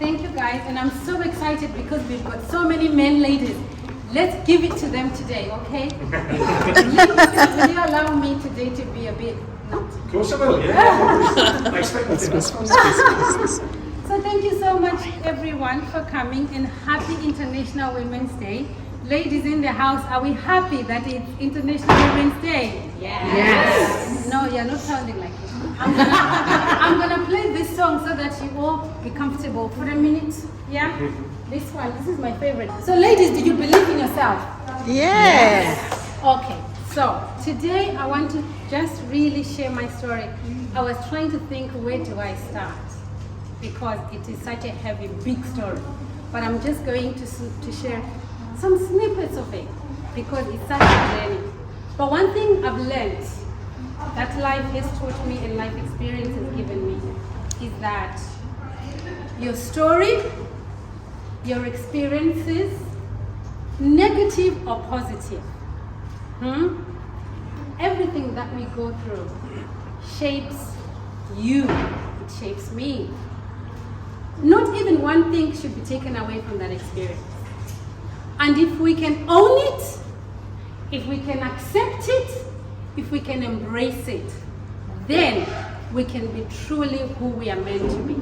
Thank you guys, and I'm so excited because we've got so many men ladies. Let's give it to them today, okay? Will you allow me today to be a bit naughty? Of course I will, yeah. I expect nothing else. So thank you so much everyone for coming, and happy International Women's Day. Ladies in the house, are we happy that it's International Women's Day? Yes. No, you're not sounding like it. I'm gonna play this song so that you all be comfortable for a minute. Yeah? This one, this is my favorite. So ladies, do you believe in yourself? Yes. Okay, so today I want to just really share my story. I was trying to think, where do I start? Because it is such a heavy, big story. But I'm just going to share some snippets of it because it's such a journey. But one thing I've learned that life has taught me and life experience has given me is that your story, your experiences, negative or positive, everything that we go through shapes you, it shapes me. Not even one thing should be taken away from that experience. And if we can own it, if we can accept it, if we can embrace it, then we can be truly who we are meant to be.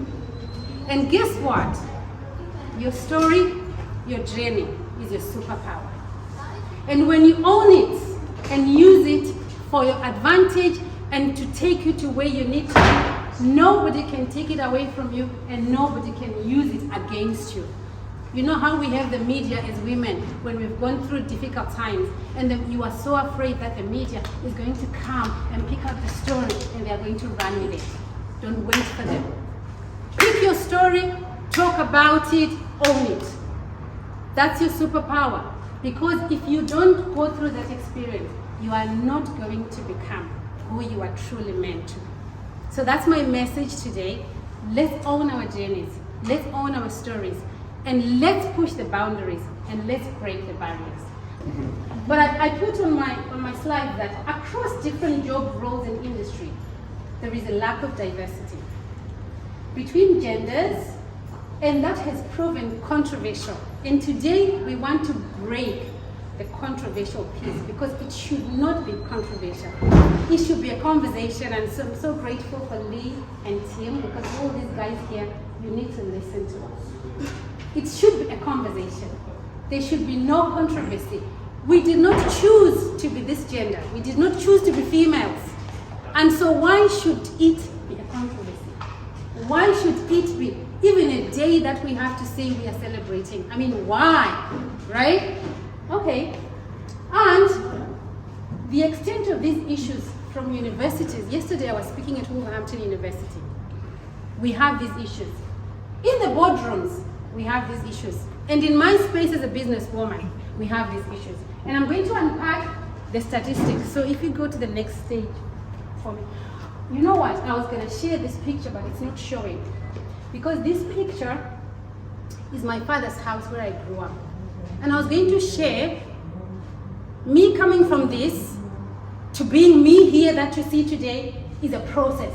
And guess what? Your story, your journey is your superpower. And when you own it and use it for your advantage and to take you to where you need to be, nobody can take it away from you and nobody can use it against you. You know how we have the media as women when we've gone through difficult times, and then you are so afraid that the media is going to come and pick up the story and they are going to run with it. Don't wait for them. Pick your story, talk about it, own it. That's your superpower. Because if you don't go through that experience, you are not going to become who you are truly meant to be. So that's my message today. Let's own our journeys. Let's own our stories. And let's push the boundaries and let's break the barriers. But I put on my slide that across different job roles and industry, there is a lack of diversity between genders, and that has proven controversial. And today we want to break the controversial piece because it should not be controversial. It should be a conversation, and so I'm so grateful for Lee and Tim because all these guys here, you need to listen to us. It should be a conversation. There should be no controversy. We did not choose to be this gender. We did not choose to be females. And so why should it be a controversy? Why should it be even a day that we have to say we are celebrating? I mean, why? Right? Okay. And the extent of these issues from universities. Yesterday I was speaking at Wolverhampton University. We have these issues. In the boardrooms, we have these issues. And in my space as a businesswoman, we have these issues. And I'm going to unpack the statistics. So if you go to the next stage for me. You know what? I was going to share this picture, but it's not showing. Because this picture is my father's house where I grew up. And I was going to share me coming from this to being me here that you see today is a process.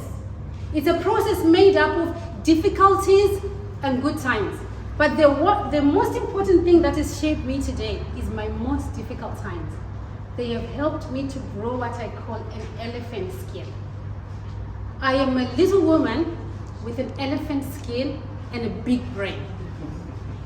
It's a process made up of difficulties and good times. But the most important thing that has shaped me today is my most difficult times. They have helped me to grow what I call an elephant skin. I am a little woman with an elephant skin and a big brain.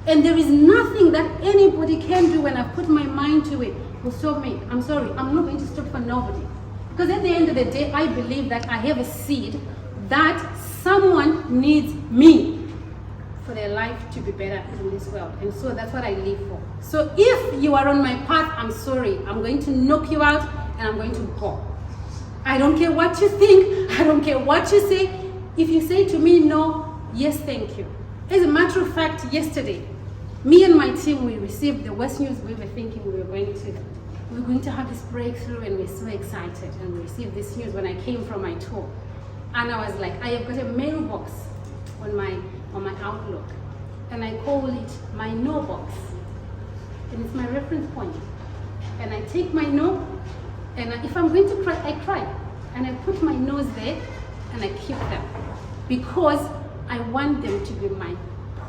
And there is nothing that anybody can do when I put my mind to it will stop me. I'm sorry, I'm not going to stop for nobody. Because at the end of the day, I believe that I have a seed that someone needs me for their life to be better in this world. And so that's what I live for. So if you are on my path, I'm sorry. I'm going to knock you out and I'm going to go. I don't care what you think. I don't care what you say. If you say to me no, yes, thank you. As a matter of fact, yesterday, me and my team, we received the worst news. We were thinking we were going to have this breakthrough, and we're so excited. And we received this news when I came from my tour. And I was like, I have got a mailbox on my Outlook, and I call it my no box, and it's my reference point. And I take my no, and if I'm going to cry, I cry, and I put my nose there, and I keep them because I want them to be my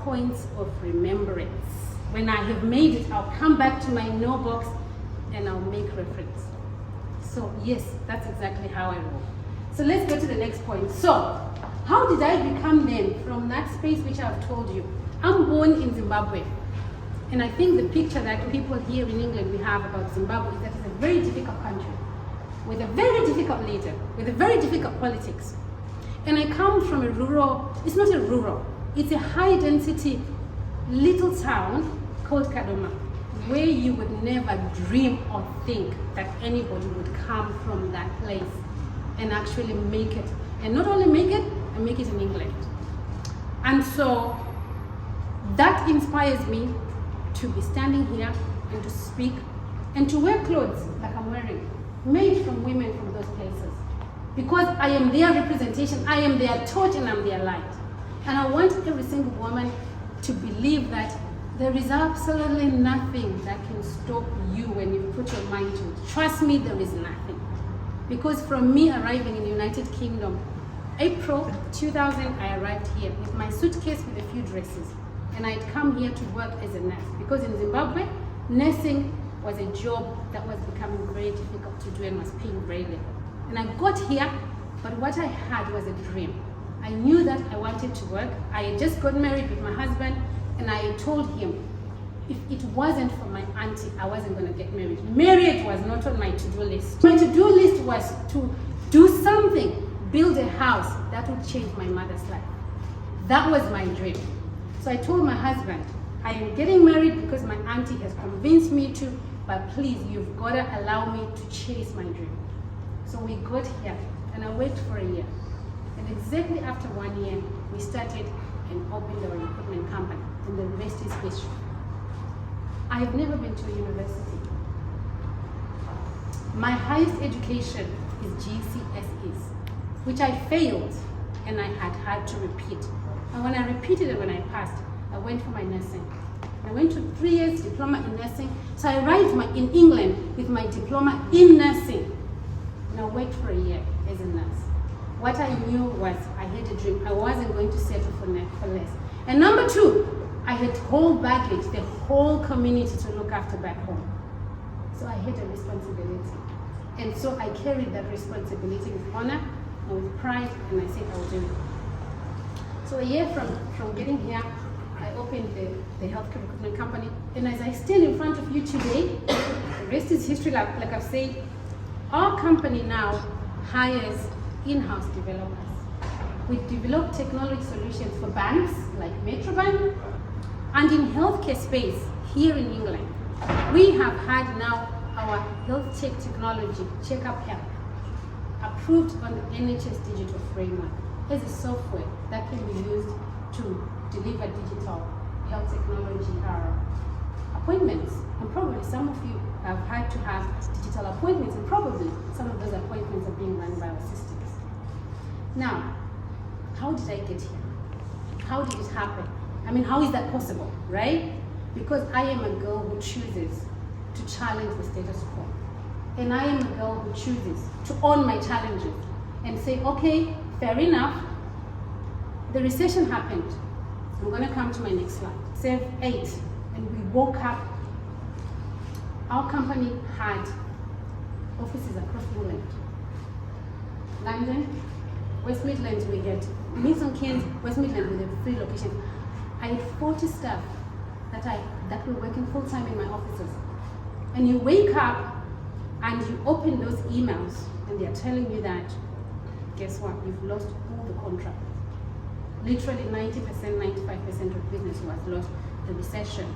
points of remembrance. When I have made it, I'll come back to my no box and I'll make reference. So yes, that's exactly how I roll. So let's go to the next point. So, how did I become then from that space which I've told you? I'm born in Zimbabwe. And I think the picture that people here in England we have about Zimbabwe is that it's a very difficult country, with a very difficult leader, with a very difficult politics. And I come from a rural, it's not a rural, it's a high density little town called Kadoma, where you would never dream or think that anybody would come from that place and actually make it. And not only make it, and make it in England. And so that inspires me to be standing here and to speak and to wear clothes like I'm wearing, made from women from those places. Because I am their representation, I am their torch and I'm their light. And I want every single woman to believe that there is absolutely nothing that can stop you when you put your mind to it. Trust me, there is nothing. Because from me arriving in the United Kingdom, April 2000, I arrived here with my suitcase with a few dresses. And I'd come here to work as a nurse. Because in Zimbabwe, nursing was a job that was becoming very difficult to do and was paying very little. And I got here, but what I had was a dream. I knew that I wanted to work. I had just got married with my husband, and I told him, if it wasn't for my auntie, I wasn't going to get married. Marriage was not on my to-do list. My to-do list was to do something, build a house that would change my mother's life. That was my dream. So I told my husband, I am getting married because my auntie has convinced me to, but please, you've got to allow me to chase my dream. So we got here, and I worked for a year. And exactly after 1 year, we started and opened our recruitment company, and the rest is history. I have never been to a university. My highest education is GCSEs, which I failed, and I had to repeat. And when I repeated it, when I passed, I went for my nursing. I went to 3 years diploma in nursing. So I arrived in England with my diploma in nursing. And I worked for a year as a nurse. What I knew was I had a dream. I wasn't going to settle for less. And number two, I had whole baggage, the whole community to look after back home. So I had a responsibility. And so I carried that responsibility with honor and with pride, and I said I will do it. So a year from getting here, I opened the healthcare recruitment company. And as I stand in front of you today, the rest is history, like I've said. Our company now hires in-house developers. We develop technology solutions for banks like Metrobank, and in healthcare space here in England. We have had now our health tech technology, Checkup Health, approved on the NHS digital framework as a software that can be used to deliver digital health technology appointments. And probably some of you have had to have digital appointments, and probably some of those appointments are being run by our systems. Now, how did I get here? How did it happen? I mean, how is that possible, right? Because I am a girl who chooses to challenge the status quo. And I am a girl who chooses to own my challenges and say, okay, fair enough. The recession happened. I'm going to come to my next slide. Save 8. And we woke up. Our company had offices across England. London, West Midlands, we had Milton Keynes, West Midlands with a 3 locations. I had 40 staff that were working full-time in my offices. And you wake up and you open those emails and they're telling you that, guess what, you've lost all the contracts. Literally 90%, 95% of business was lost, the recession.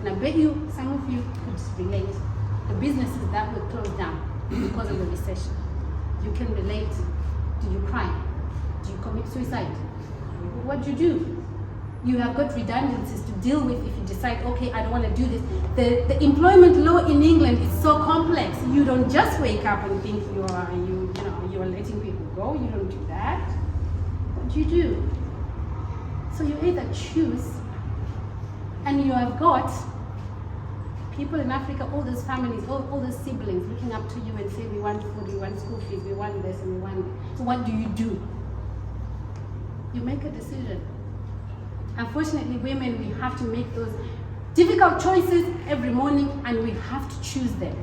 And I bet you, some of you could relate, the businesses that were closed down because of the recession. You can relate. Do you cry? Do you commit suicide? What do you do? You have got redundancies to deal with if you decide, okay, I don't want to do this. The employment law in England is so complex. You don't just wake up and think you are letting people go. You don't do that. What do you do? So you either choose, and you have got people in Africa, all those families, all those siblings looking up to you and say, we want food, we want school fees, we want this, and we want this. So what do? You make a decision. Unfortunately, women, we have to make those difficult choices every morning, and we have to choose them.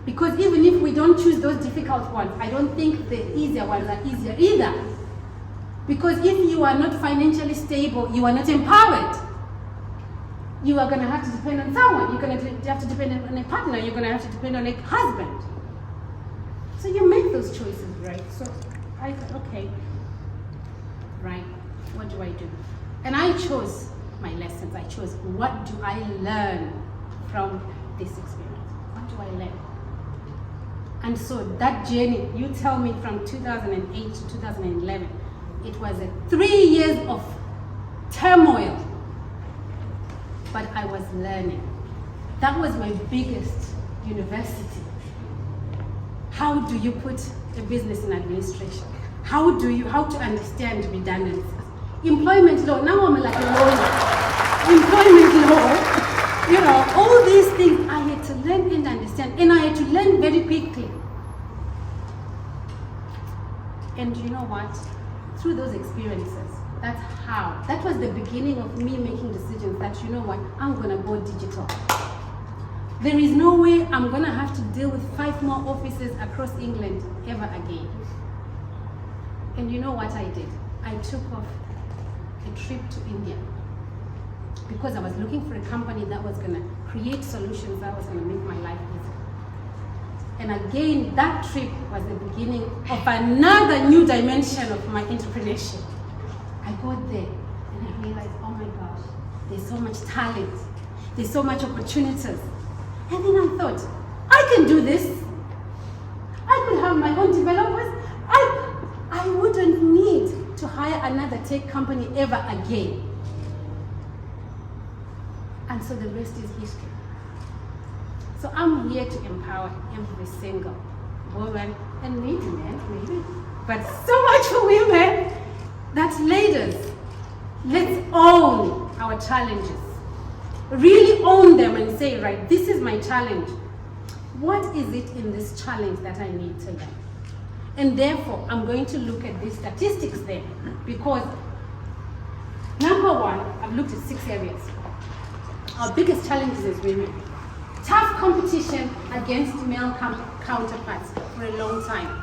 Because even if we don't choose those difficult ones, I don't think the easier ones are easier either. Because if you are not financially stable, you are not empowered. You are going to have to depend on someone. You're going to have to depend on a partner. You're going to have to depend on a husband. So you make those choices, right? So I thought, okay, right, what do I do? And I chose my lessons. I chose, what do I learn from this experience? What do I learn? And so that journey, you tell me from 2008 to 2011, it was 3 years of turmoil, but I was learning. That was my biggest university. How do you put a business in administration? How to understand redundancies? Employment law, now I'm like a lawyer. Employment law, all these things I had to learn and understand, and I had to learn very quickly. And you know what? Through those experiences, that was the beginning of me making decisions that, you know what, I'm gonna go digital. There is no way I'm gonna have to deal with 5 more offices across England ever again. And you know what I did? I took off a trip to India because I was looking for a company that was gonna create solutions that was gonna make my life easier. And again, that trip was the beginning of another new dimension of my entrepreneurship. I got there and I realized, oh my gosh, there's so much talent, there's so much opportunities. And then I thought, I can do this. I could have my own developers. I wouldn't need to hire another tech company ever again. And so the rest is history. So I'm here to empower every single woman, and maybe men, but so much for women, that ladies, let's own our challenges. Really own them and say, right, this is my challenge. What is it in this challenge that I need to learn? And therefore, I'm going to look at these statistics there, because number one, I've looked at 6 areas. Our biggest challenges as women. Tough competition against male counterparts for a long time.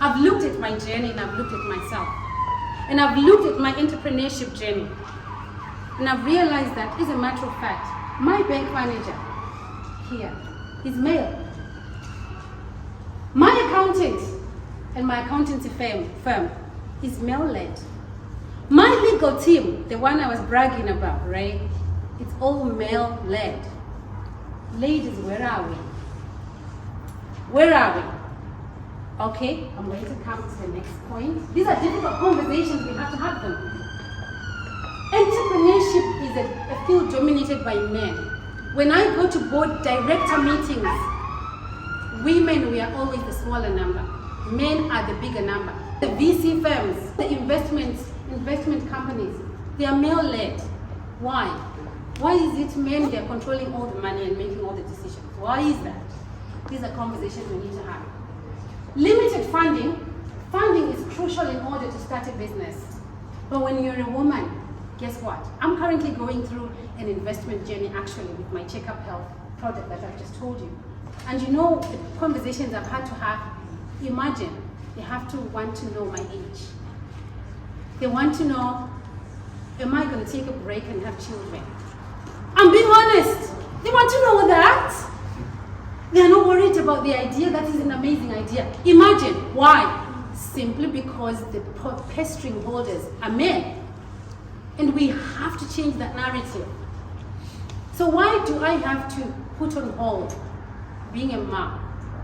I've looked at my journey and I've looked at myself. And I've looked at my entrepreneurship journey. And I've realized that, as a matter of fact, my bank manager here is male. My accountant and my accountancy firm is male-led. My legal team, the one I was bragging about, right? It's all male-led. Ladies, where are we? Where are we? Okay, I'm going to come to the next point. These are difficult conversations, we have to have them. Entrepreneurship is a field dominated by men. When I go to board director meetings, women, we are always the smaller number. Men are the bigger number. The VC firms, the investment companies, they are male-led. Why? Why is it men, they are controlling all the money and making all the decisions? Why is that? These are conversations we need to have. Limited funding. Funding is crucial in order to start a business. But when you're a woman, guess what? I'm currently going through an investment journey actually with my Checkup Health product that I've just told you. And you know, the conversations I've had to have, imagine, they have to want to know my age. They want to know, am I going to take a break and have children? I'm being honest. They want to know that. They are not worried about the idea. That is an amazing idea. Imagine. Why? Simply because the purse string holders are men. And we have to change that narrative. So why do I have to put on hold being a mom?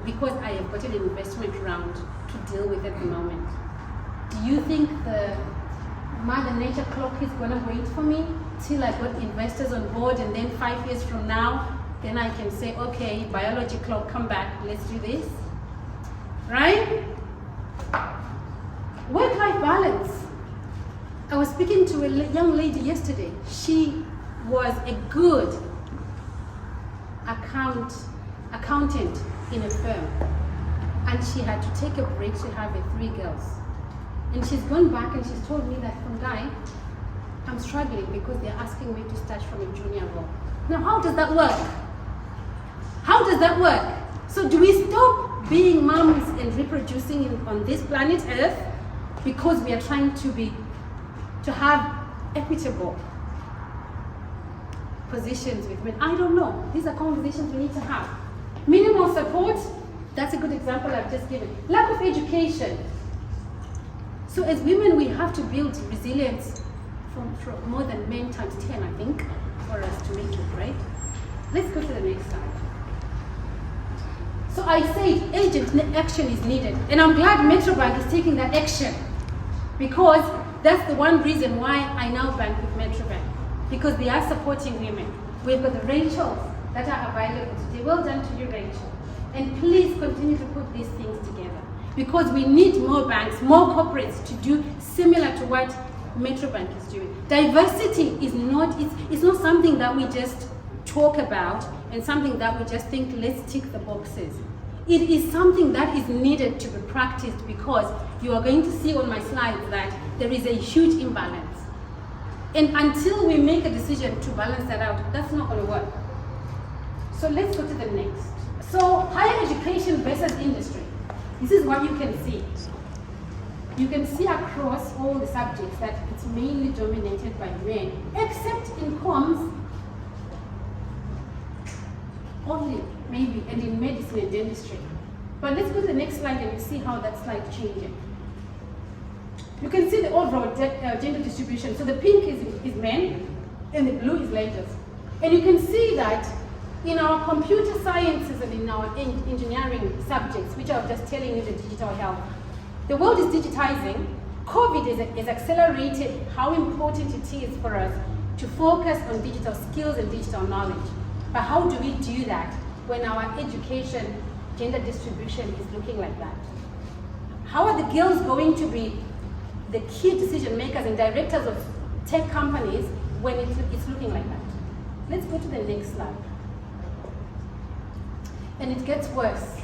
Because I have got an investment round to deal with at the moment. Do you think the Mother Nature clock is going to wait for me till I got investors on board, and then 5 years from now, then I can say, okay, biology clock, come back, let's do this? Right? Work-life balance. I was speaking to a young lady yesterday. She was a good accountant in a firm, and she had to take a break to have 3 girls. And she's gone back and she's told me that, from Guy, I'm struggling because they're asking me to start from a junior role. Now, how does that work? How does that work? So do we stop being moms and reproducing on this planet Earth because we are trying to have equitable positions with men? I don't know. These are conversations we need to have. Minimal support, that's a good example I've just given. Lack of education. So as women, we have to build resilience from more than men times 10, I think, for us to make it, right? Let's go to the next slide. So I said urgent action is needed, and I'm glad Metrobank is taking that action, because that's the one reason why I now bank with Metrobank, because they are supporting women. We've got the Rachels that are available today. Well done to you, Rachel. And please continue to put these things together, because we need more banks, more corporates to do similar to what Metrobank is doing. Diversity is not, it's not something that we just talk about and something that we just think, let's tick the boxes. It is something that is needed to be practiced, because you are going to see on my slides that there is a huge imbalance. And until we make a decision to balance that out, that's not going to work. So let's go to the next. So higher education versus industry. This is what you can see. You can see across all the subjects that it's mainly dominated by men, except in comms, only maybe, and in medicine and dentistry. But let's go to the next slide and you see how that slide changing. You can see the overall gender distribution. So the pink is men and the blue is ladies. And you can see that in our computer sciences and in our engineering subjects, which I was just telling you, the digital health, the world is digitizing. COVID has accelerated how important it is for us to focus on digital skills and digital knowledge. But how do we do that when our education gender distribution is looking like that? How are the girls going to be the key decision makers and directors of tech companies when it's looking like that? Let's go to the next slide. And it gets worse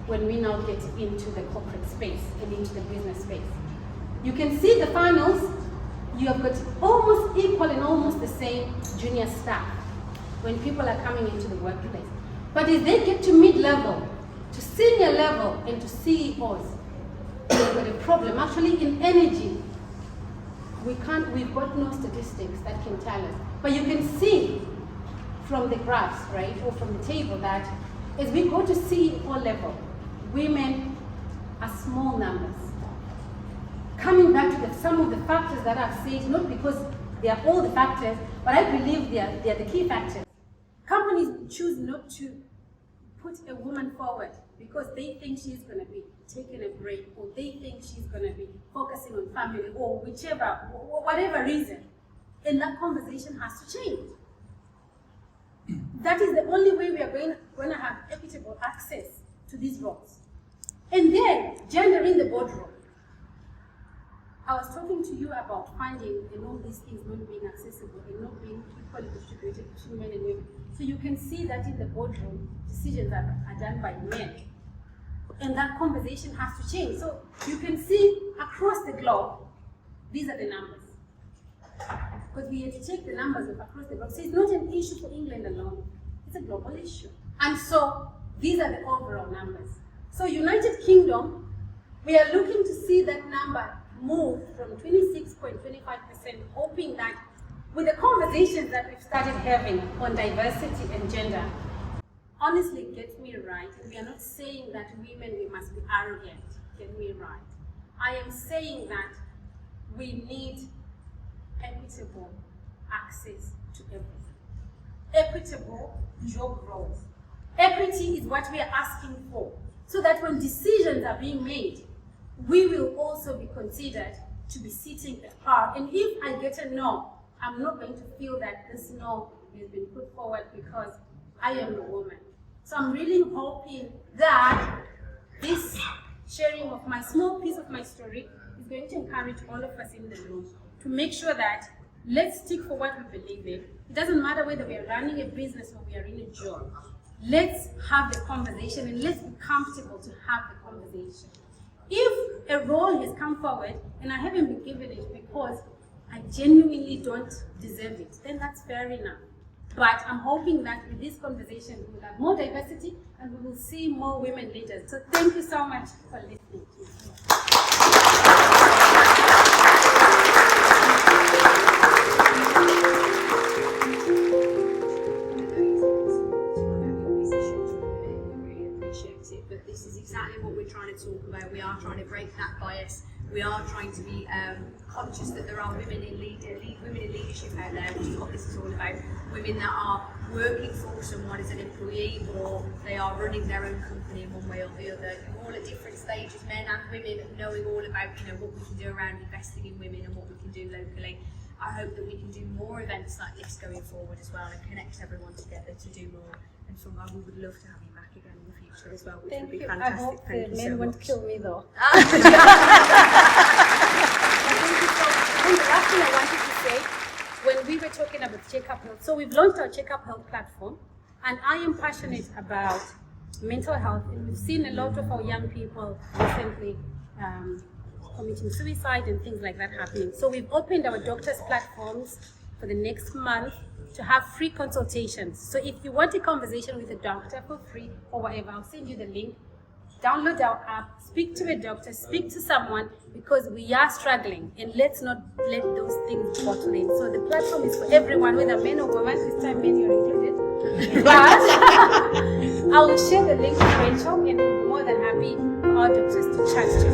when we now get into the corporate space and into the business space. You can see the funnels. You have got almost equal and almost the same junior staff when people are coming into the workplace. But as they get to mid-level, to senior level, and to CEOs, we've got a problem. Actually, in energy, we've got no statistics that can tell us. But you can see from the graphs, right, or from the table, that as we go to CEO level, women are small numbers. Coming back to some of the factors that I've said, not because they are all the factors, but I believe they are the key factors. Companies choose not to put a woman forward because they think she's going to be taking a break, or they think she's going to be focusing on family, or whichever, or whatever reason. And that conversation has to change. That is the only way we are going to have equitable access to these roles. And then, gender in the boardroom. I was talking to you about funding and all these things not being accessible and not being equally distributed between men and women. So you can see that in the boardroom, decisions are done by men. And that conversation has to change. So you can see across the globe, these are the numbers. Because we have to check the numbers of across the globe. So it's not an issue for England alone. It's a global issue. And so these are the overall numbers. So United Kingdom, we are looking to see that number move from 26.25%, hoping that with the conversations that we've started having on diversity and gender, honestly, get me right. We are not saying that women, we must be arrogant. Get me right. I am saying that we need equitable access to everything. Equitable job roles. Equity is what we are asking for, so that when decisions are being made, we will also be considered to be sitting at power. And if I get a no, I'm not going to feel that this no has been put forward because I am a woman. So I'm really hoping that this sharing of my small piece of my story is going to encourage all of us in the room to make sure that let's stick for what we believe in. It doesn't matter whether we are running a business or we are in a job. Let's have the conversation, and let's be comfortable to have the conversation. If a role has come forward and I haven't been given it because I genuinely don't deserve it, then that's fair enough. But I'm hoping that in this conversation we will have more diversity and we will see more women leaders. So thank you so much for listening. But this is exactly what we're trying to talk about. We are trying to break that bias. We are trying to be conscious that there are women in leadership out there, which is what this is all about. Women that are working for someone as an employee, or they are running their own company in one way or the other. All at different stages, men and women, knowing all about what we can do around investing in women and what we can do locally. I hope that we can do more events like this going forward as well and connect everyone together to do more. And Sungai, we would love to have you back again in the future as well, which would be fantastic. I hope Thank the you men so won't much. kill me though. And the last thing I wanted to say, when we were talking about Check-up Health, so we've launched our Check-up Health platform, and I am passionate about mental health. And we've seen a lot of our young people recently committing suicide and things like that happening. So we've opened our doctors' platforms for the next month to have free consultations. So if you want a conversation with a doctor for free or whatever, I'll send you the link. Download our app, speak to a doctor, speak to someone, because we are struggling, and let's not let those things bottle in. So the platform is for everyone, whether men or women. This time men, you're included. But I will share the link with Rachel, and we'll be more than happy for our doctors to chat to